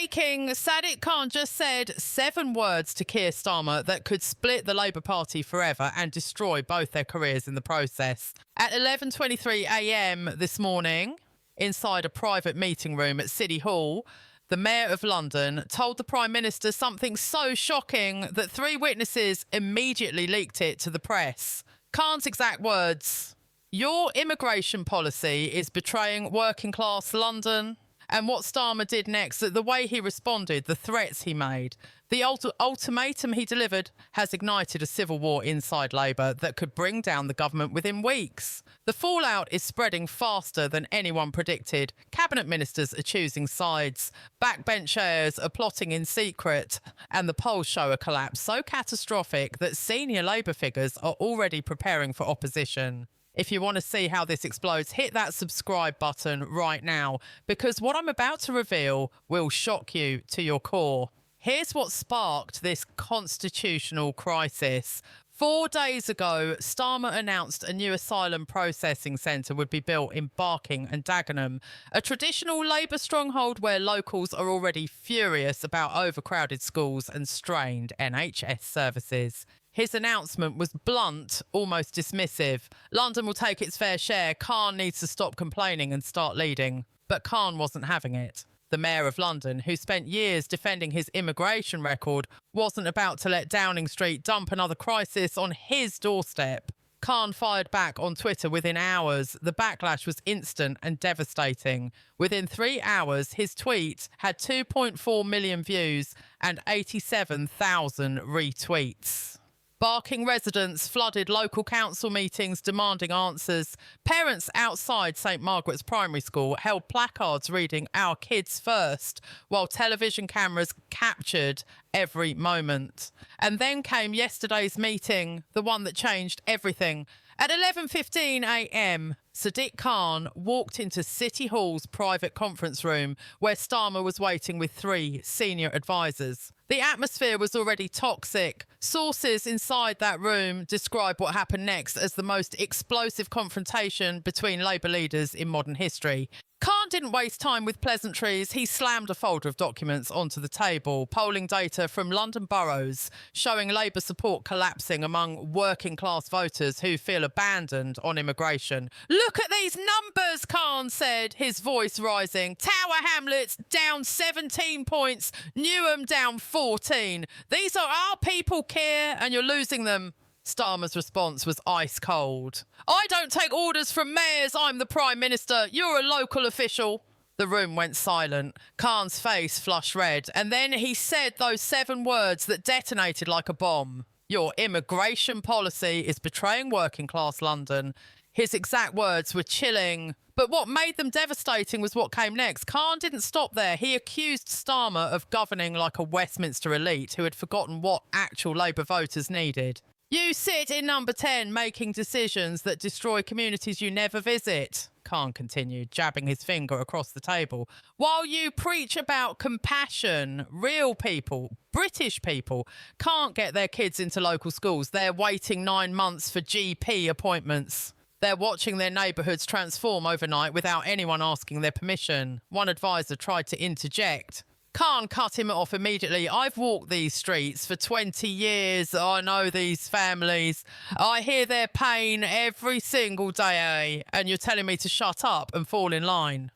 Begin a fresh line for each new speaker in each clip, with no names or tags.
Breaking, Sadiq Khan just said 7 words to Keir Starmer that could split the Labour Party forever and destroy both their careers in the process. At 11:23 a.m. this morning, inside a private meeting room at City Hall, the Mayor of London told the Prime Minister something so shocking that 3 witnesses immediately leaked it to the press. Khan's exact words: "Your immigration policy is betraying working class London." And what Starmer did next, the way he responded, the threats he made, the ultimatum he delivered has ignited a civil war inside Labour that could bring down the government within weeks. The fallout is spreading faster than anyone predicted. Cabinet ministers are choosing sides, backbenchers are plotting in secret, and the polls show a collapse so catastrophic that senior Labour figures are already preparing for opposition. If you want to see how this explodes, hit that subscribe button right now, because what I'm about to reveal will shock you to your core. Here's what sparked this constitutional crisis. 4 days ago, Starmer announced a new asylum processing centre would be built in Barking and Dagenham, a traditional Labour stronghold where locals are already furious about overcrowded schools and strained NHS services. His announcement was blunt, almost dismissive. London will take its fair share. Khan needs to stop complaining and start leading. But Khan wasn't having it. The Mayor of London, who spent years defending his immigration record, wasn't about to let Downing Street dump another crisis on his doorstep. Khan fired back on Twitter within hours. The backlash was instant and devastating. Within 3 hours, his tweet had 2.4 million views and 87,000 retweets. Barking residents flooded local council meetings demanding answers. Parents outside St Margaret's Primary School held placards reading "Our kids first," while television cameras captured every moment. And then came yesterday's meeting, the one that changed everything. At 11:15 a.m, Sadiq Khan walked into City Hall's private conference room where Starmer was waiting with 3 senior advisors. The atmosphere was already toxic. Sources inside that room describe what happened next as the most explosive confrontation between Labour leaders in modern history. Khan didn't waste time with pleasantries. He slammed a folder of documents onto the table. Polling data from London boroughs showing Labour support collapsing among working class voters who feel abandoned on immigration. "Look at these numbers," Khan said, his voice rising. "Tower Hamlets down 17 points, Newham down 14. These are our people, Keir, and you're losing them." Starmer's response was ice cold. "I don't take orders from mayors. I'm the Prime Minister. You're a local official." The room went silent. Khan's face flushed red. And then he said those 7 words that detonated like a bomb. "Your immigration policy is betraying working class London." His exact words were chilling. But what made them devastating was what came next. Khan didn't stop there. He accused Starmer of governing like a Westminster elite who had forgotten what actual Labour voters needed. "You sit in number 10 making decisions that destroy communities you never visit," Khan continued, jabbing his finger across the table. "While you preach about compassion, real people, British people, can't get their kids into local schools. They're waiting 9 months for GP appointments. They're watching their neighbourhoods transform overnight without anyone asking their permission." One advisor tried to interject. Khan cut him off immediately. "I've walked these streets for 20 years. I know these families. I hear their pain every single day, and you're telling me to shut up and fall in line."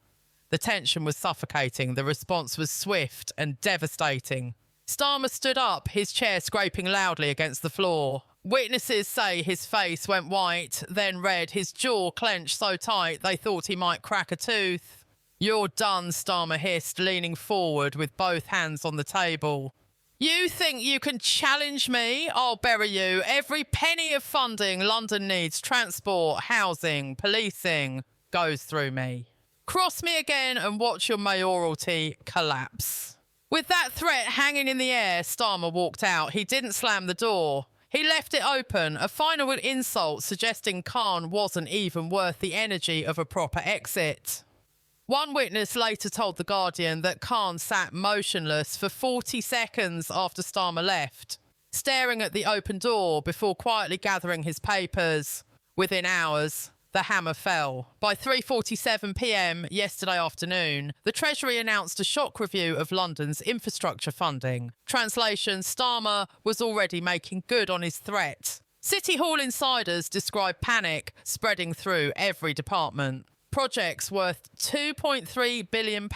The tension was suffocating. The response was swift and devastating. Starmer stood up, his chair scraping loudly against the floor. Witnesses say his face went white, then red, his jaw clenched so tight they thought he might crack a tooth. "You're done," Starmer hissed, leaning forward with both hands on the table. "You think you can challenge me? I'll bury you. Every penny of funding London needs, transport, housing, policing, goes through me. Cross me again and watch your mayoralty collapse." With that threat hanging in the air, Starmer walked out. He didn't slam the door. He left it open, a final insult suggesting Khan wasn't even worth the energy of a proper exit. One witness later told The Guardian that Khan sat motionless for 40 seconds after Starmer left, staring at the open door before quietly gathering his papers. Within hours, the hammer fell. By 3:47 p.m. yesterday afternoon, the Treasury announced a shock review of London's infrastructure funding. Translation: Starmer was already making good on his threat. City Hall insiders describe panic spreading through every department. Projects worth £2.3 billion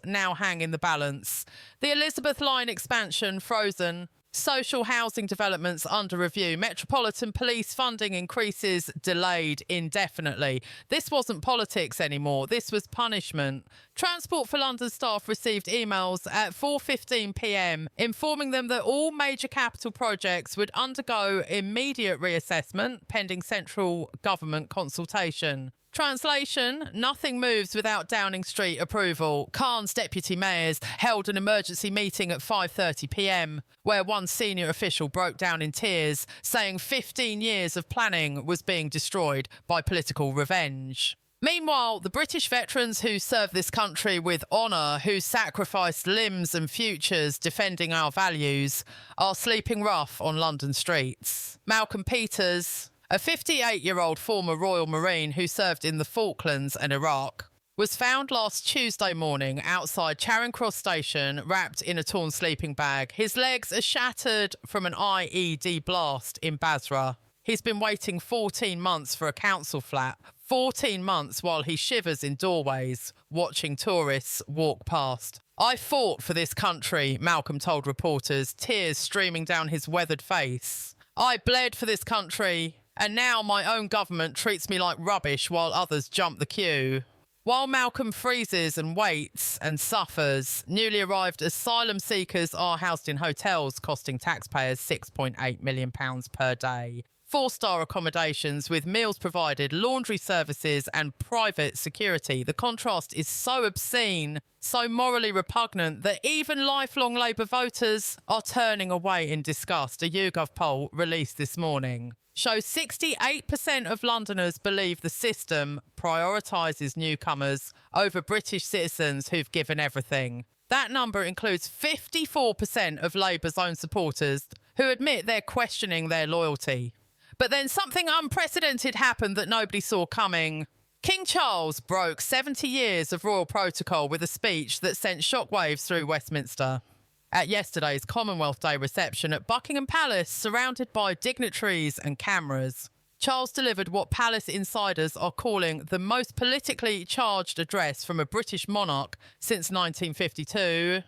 now hang in the balance. The Elizabeth Line expansion frozen. Social housing developments under review. Metropolitan Police funding increases delayed indefinitely. This wasn't politics anymore. This was punishment. Transport for London staff received emails at 4:15 p.m. informing them that all major capital projects would undergo immediate reassessment pending central government consultation. Translation: nothing moves without Downing Street approval. Khan's deputy mayors held an emergency meeting at 5:30 p.m, where one senior official broke down in tears, saying 15 years of planning was being destroyed by political revenge. Meanwhile, the British veterans who served this country with honour, who sacrificed limbs and futures defending our values, are sleeping rough on London streets. Malcolm Peters, a 58-year-old former Royal Marine who served in the Falklands and Iraq, was found last Tuesday morning outside Charing Cross Station, wrapped in a torn sleeping bag. His legs are shattered from an IED blast in Basra. He's been waiting 14 months for a council flat, 14 months while he shivers in doorways, watching tourists walk past. "I fought for this country," Malcolm told reporters, tears streaming down his weathered face. "I bled for this country. And now my own government treats me like rubbish while others jump the queue." While Malcolm freezes and waits and suffers, newly arrived asylum seekers are housed in hotels costing taxpayers £6.8 million per day. 4-star accommodations with meals provided, laundry services and private security. The contrast is so obscene, so morally repugnant that even lifelong Labour voters are turning away in disgust. A YouGov poll released this morning shows 68% of Londoners believe the system prioritises newcomers over British citizens who've given everything. That number includes 54% of Labour's own supporters who admit they're questioning their loyalty. But then something unprecedented happened that nobody saw coming. King Charles broke 70 years of royal protocol with a speech that sent shockwaves through Westminster. At yesterday's Commonwealth Day reception at Buckingham Palace, surrounded by dignitaries and cameras, Charles delivered what palace insiders are calling the most politically charged address from a British monarch since 1952.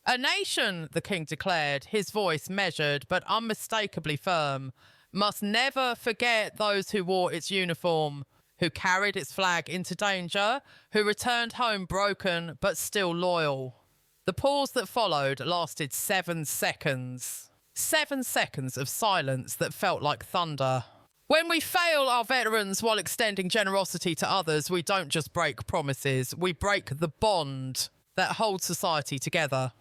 "A nation," the King declared, his voice measured but unmistakably firm, "must never forget those who wore its uniform, who carried its flag into danger, who returned home broken but still loyal." The pause that followed lasted 7 seconds. 7 seconds of silence that felt like thunder. When we fail our veterans while extending generosity to others, we don't just break promises, we break the bond that holds society together.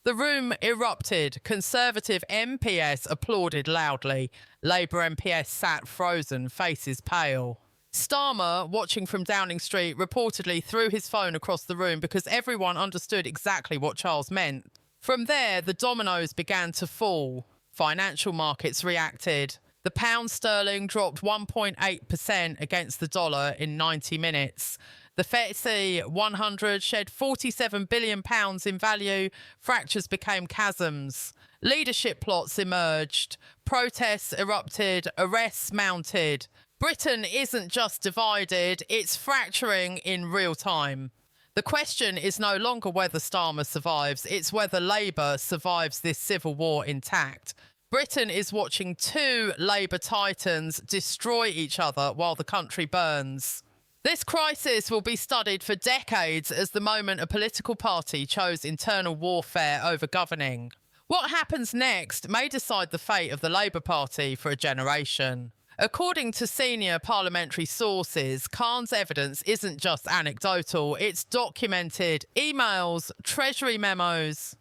The room erupted. Conservative MPS applauded loudly. Labour MPS sat frozen, faces pale. Starmer, watching from Downing Street, reportedly threw his phone across the room because everyone understood exactly what Charles meant. From there, the dominoes began to fall. Financial markets reacted. The pound sterling dropped 1.8% against the dollar in 90 minutes. The FTSE 100 shed £47 billion in value. Fractures became chasms. Leadership plots emerged. Protests erupted. Arrests mounted. Britain isn't just divided, it's fracturing in real time. The question is no longer whether Starmer survives, it's whether Labour survives this civil war intact. Britain is watching 2 Labour titans destroy each other while the country burns. This crisis will be studied for decades as the moment a political party chose internal warfare over governing. What happens next may decide the fate of the Labour Party for a generation. According to senior parliamentary sources, Khan's evidence isn't just anecdotal, it's documented. Emails, Treasury memos,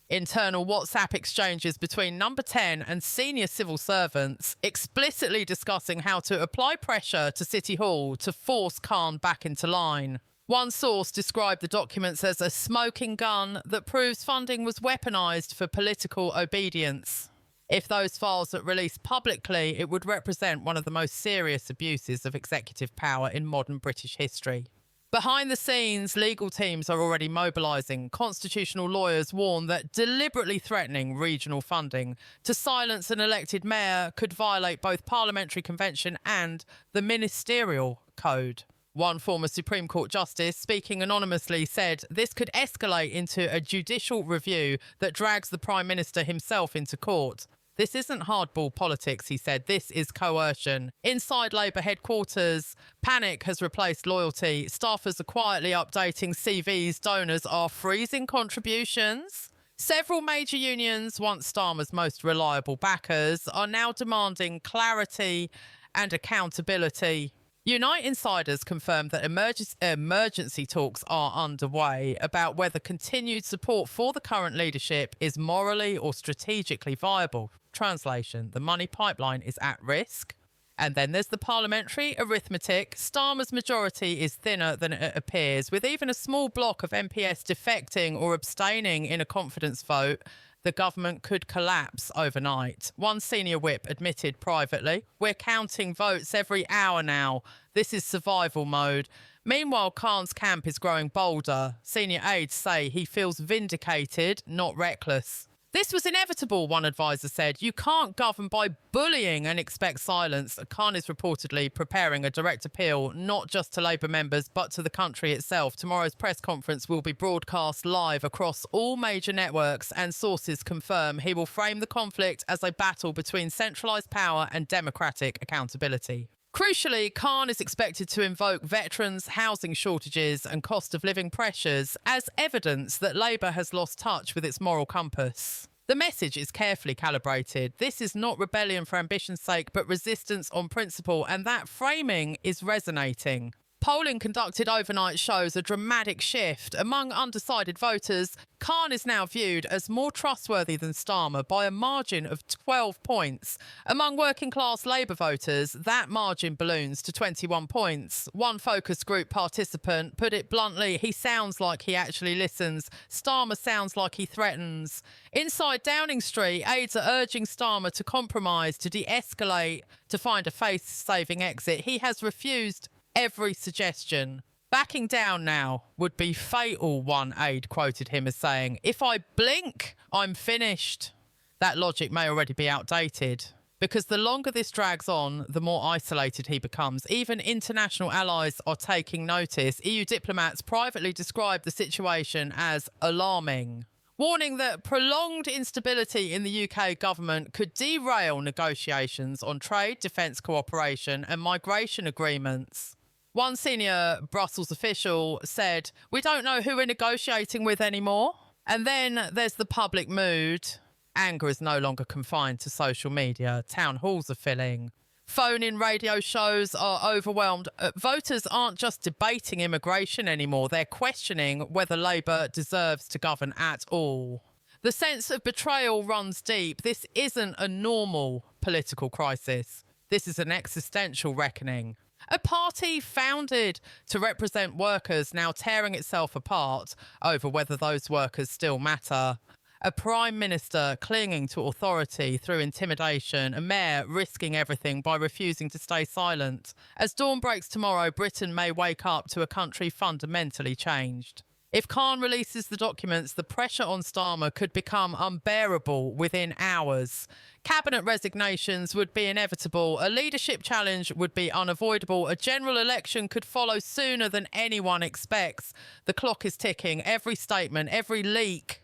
internal WhatsApp exchanges between Number 10 and senior civil servants explicitly discussing how to apply pressure to City Hall to force Khan back into line. One source described the documents as a smoking gun that proves funding was weaponised for political obedience. If those files are released publicly, it would represent one of the most serious abuses of executive power in modern British history. Behind the scenes, legal teams are already mobilising. Constitutional lawyers warn that deliberately threatening regional funding to silence an elected mayor could violate both parliamentary convention and the ministerial code. One former Supreme Court justice, speaking anonymously, said this could escalate into a judicial review that drags the Prime Minister himself into court. This isn't hardball politics, he said. This is coercion. Inside Labour headquarters, panic has replaced loyalty. Staffers are quietly updating CVs. Donors are freezing contributions. Several major unions, once Starmer's most reliable backers, are now demanding clarity and accountability. Unite insiders confirmed that emergency talks are underway about whether continued support for the current leadership is morally or strategically viable. Translation: the money pipeline is at risk. And then there's the parliamentary arithmetic. Starmer's majority is thinner than it appears, with even a small block of MPs defecting or abstaining in a confidence vote. The government could collapse overnight. One senior whip admitted privately, "We're counting votes every hour now. This is survival mode." Meanwhile, Khan's camp is growing bolder. Senior aides say he feels vindicated, not reckless. This was inevitable, one advisor said. You can't govern by bullying and expect silence. Khan is reportedly preparing a direct appeal, not just to Labour members, but to the country itself. Tomorrow's press conference will be broadcast live across all major networks, and sources confirm he will frame the conflict as a battle between centralised power and democratic accountability. Crucially, Khan is expected to invoke veterans, housing shortages and cost of living pressures as evidence that Labour has lost touch with its moral compass. The message is carefully calibrated. This is not rebellion for ambition's sake, but resistance on principle, and that framing is resonating. Polling conducted overnight shows a dramatic shift. Among undecided voters, Khan is now viewed as more trustworthy than Starmer by a margin of 12 points. Among working-class Labour voters, that margin balloons to 21 points. One focus group participant put it bluntly, he sounds like he actually listens. Starmer sounds like he threatens. Inside Downing Street, aides are urging Starmer to compromise, to de-escalate, to find a face-saving exit. He has refused every suggestion. Backing down now would be fatal, one aide quoted him as saying. If I blink, I'm finished. That logic may already be outdated, because the longer this drags on, the more isolated he becomes. Even international allies are taking notice. EU diplomats privately describe the situation as alarming, warning that prolonged instability in the UK government could derail negotiations on trade, defence cooperation and migration agreements. One senior Brussels official said, "We don't know who we're negotiating with anymore." And then there's the public mood. Anger is no longer confined to social media. Town halls are filling. Phone-in radio shows are overwhelmed. Voters aren't just debating immigration anymore. They're questioning whether Labour deserves to govern at all. The sense of betrayal runs deep. This isn't a normal political crisis. This is an existential reckoning. A party founded to represent workers now tearing itself apart over whether those workers still matter. A prime minister clinging to authority through intimidation. A mayor risking everything by refusing to stay silent. As dawn breaks tomorrow, Britain may wake up to a country fundamentally changed. If Khan releases the documents, the pressure on Starmer could become unbearable within hours. Cabinet resignations would be inevitable. A leadership challenge would be unavoidable. A general election could follow sooner than anyone expects. The clock is ticking. Every statement, every leak,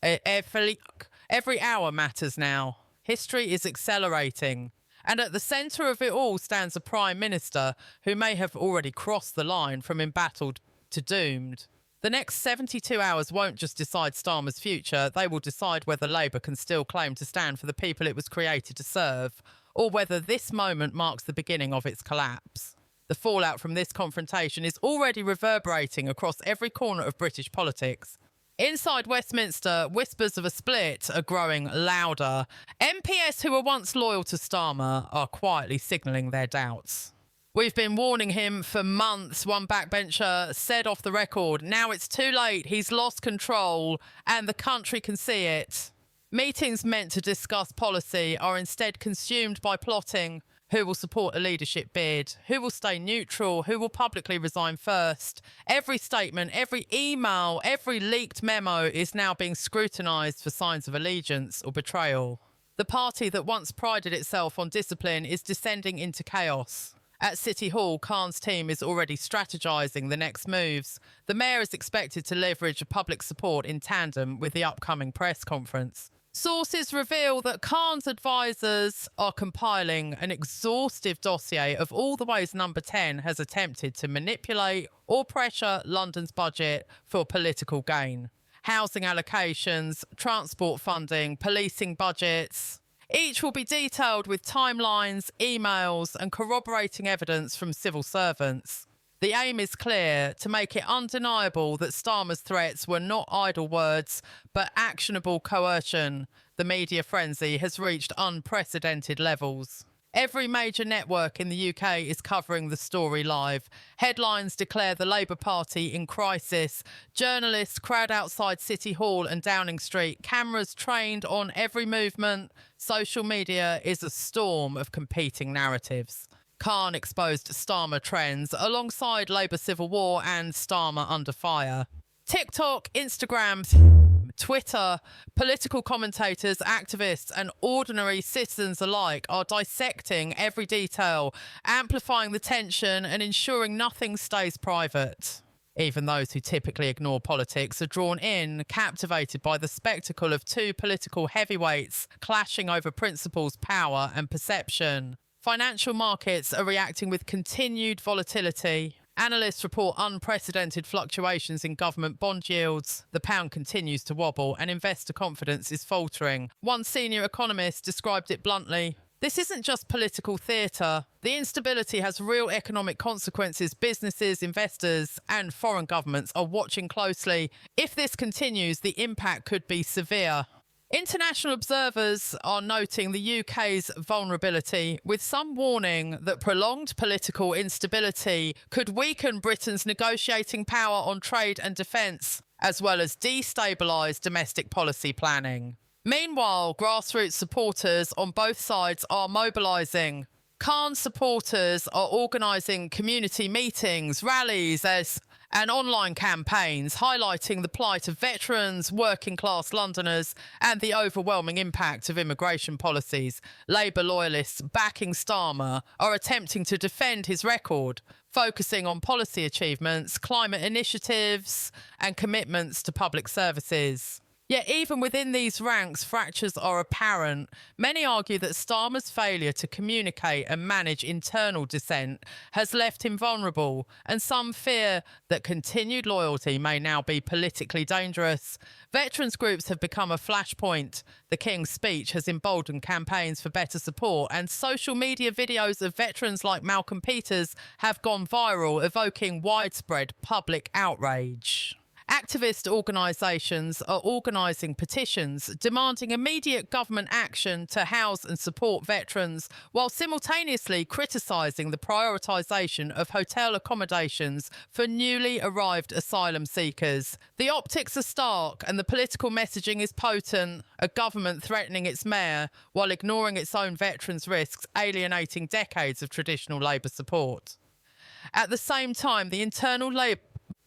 every hour matters now. History is accelerating. And at the centre of it all stands a Prime Minister who may have already crossed the line from embattled to doomed. The next 72 hours won't just decide Starmer's future, they will decide whether Labour can still claim to stand for the people it was created to serve, or whether this moment marks the beginning of its collapse. The fallout from this confrontation is already reverberating across every corner of British politics. Inside Westminster, whispers of a split are growing louder. MPs who were once loyal to Starmer are quietly signalling their doubts. We've been warning him for months, one backbencher said off the record. Now it's too late. He's lost control and the country can see it. Meetings meant to discuss policy are instead consumed by plotting who will support a leadership bid, who will stay neutral, who will publicly resign first. Every statement, every email, every leaked memo is now being scrutinised for signs of allegiance or betrayal. The party that once prided itself on discipline is descending into chaos. At City Hall, Khan's team is already strategising the next moves. The mayor is expected to leverage public support in tandem with the upcoming press conference. Sources reveal that Khan's advisors are compiling an exhaustive dossier of all the ways Number 10 has attempted to manipulate or pressure London's budget for political gain. Housing allocations, transport funding, policing budgets. Each will be detailed with timelines, emails, and corroborating evidence from civil servants. The aim is clear: to make it undeniable that Starmer's threats were not idle words, but actionable coercion. The media frenzy has reached unprecedented levels. Every major network in the UK is covering the story live. Headlines declare the Labour Party in crisis. Journalists crowd outside City Hall and Downing Street. Cameras trained on every movement. Social media is a storm of competing narratives. Khan exposed Starmer trends alongside Labour civil war and Starmer under fire. TikTok, Instagram, Twitter, political commentators, activists and ordinary citizens alike are dissecting every detail, amplifying the tension and ensuring nothing stays private. Even those who typically ignore politics are drawn in, captivated by the spectacle of two political heavyweights clashing over principles, power and perception. Financial markets are reacting with continued volatility. Analysts report unprecedented fluctuations in government bond yields. The pound continues to wobble and investor confidence is faltering. One senior economist described it bluntly: "This isn't just political theatre. The instability has real economic consequences. Businesses, investors and foreign governments are watching closely. If this continues, the impact could be severe." International observers are noting the UK's vulnerability, with some warning that prolonged political instability could weaken Britain's negotiating power on trade and defence, as well as destabilise domestic policy planning. Meanwhile, grassroots supporters on both sides are mobilising. Khan supporters are organising community meetings, rallies, and online campaigns highlighting the plight of veterans, working-class Londoners and the overwhelming impact of immigration policies. Labour loyalists backing Starmer are attempting to defend his record, focusing on policy achievements, climate initiatives and commitments to public services. Yet even within these ranks, fractures are apparent. Many argue that Starmer's failure to communicate and manage internal dissent has left him vulnerable, and some fear that continued loyalty may now be politically dangerous. Veterans groups have become a flashpoint. The King's speech has emboldened campaigns for better support, and social media videos of veterans like Malcolm Peters have gone viral, evoking widespread public outrage. Activist organisations are organising petitions demanding immediate government action to house and support veterans, while simultaneously criticising the prioritisation of hotel accommodations for newly arrived asylum seekers. The optics are stark and the political messaging is potent: a government threatening its mayor while ignoring its own veterans' risks, alienating decades of traditional Labour support. At the same time, the internal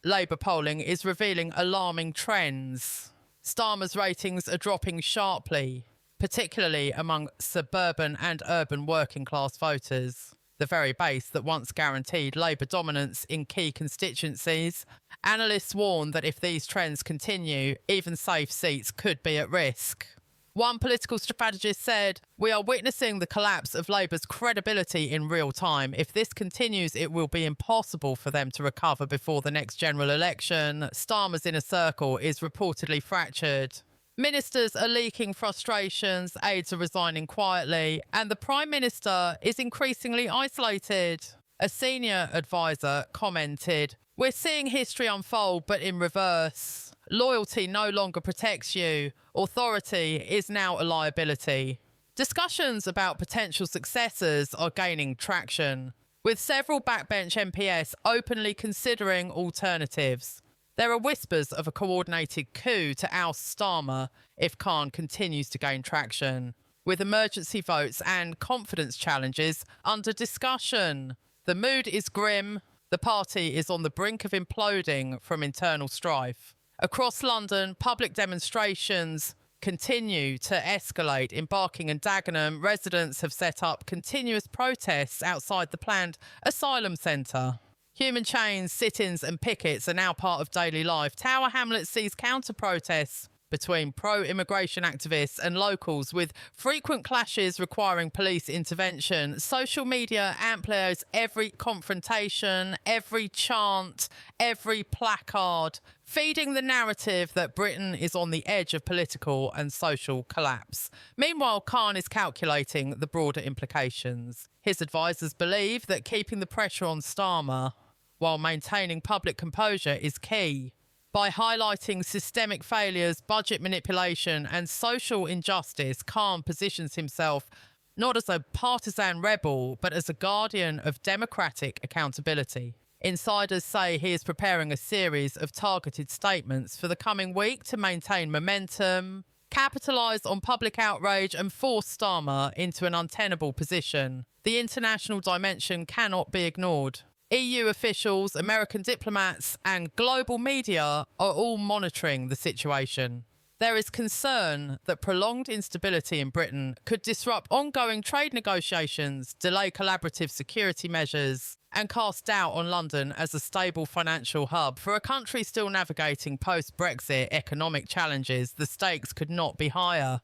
Labour polling is revealing alarming trends. Starmer's ratings are dropping sharply, particularly among suburban and urban working-class voters, the very base that once guaranteed Labour dominance in key constituencies. Analysts warn that if these trends continue, even safe seats could be at risk. One political strategist said, "We are witnessing the collapse of Labour's credibility in real time. If this continues, it will be impossible for them to recover before the next general election." Starmer's inner circle is reportedly fractured. Ministers are leaking frustrations, aides are resigning quietly, and the Prime Minister is increasingly isolated. A senior advisor commented, "We're seeing history unfold, but in reverse. Loyalty no longer protects you. Authority is now a liability." Discussions about potential successors are gaining traction, with several backbench MPs openly considering alternatives. There are whispers of a coordinated coup to oust Starmer if Khan continues to gain traction, with emergency votes and confidence challenges under discussion. The mood is grim. The party is on the brink of imploding from internal strife. Across London, public demonstrations continue to escalate. In Barking and Dagenham, residents have set up continuous protests outside the planned asylum centre. Human chains, sit-ins and pickets are now part of daily life. Tower Hamlets sees counter-protests between pro-immigration activists and locals, with frequent clashes requiring police intervention. Social media amplifies every confrontation, every chant, every placard, feeding the narrative that Britain is on the edge of political and social collapse. Meanwhile, Khan is calculating the broader implications. His advisors believe that keeping the pressure on Starmer while maintaining public composure is key. By highlighting systemic failures, budget manipulation and social injustice, Khan positions himself not as a partisan rebel, but as a guardian of democratic accountability. Insiders say he is preparing a series of targeted statements for the coming week to maintain momentum, capitalise on public outrage and force Starmer into an untenable position. The international dimension cannot be ignored. EU officials, American diplomats and global media are all monitoring the situation. There is concern that prolonged instability in Britain could disrupt ongoing trade negotiations, delay collaborative security measures, and cast doubt on London as a stable financial hub. For a country still navigating post-Brexit economic challenges, the stakes could not be higher.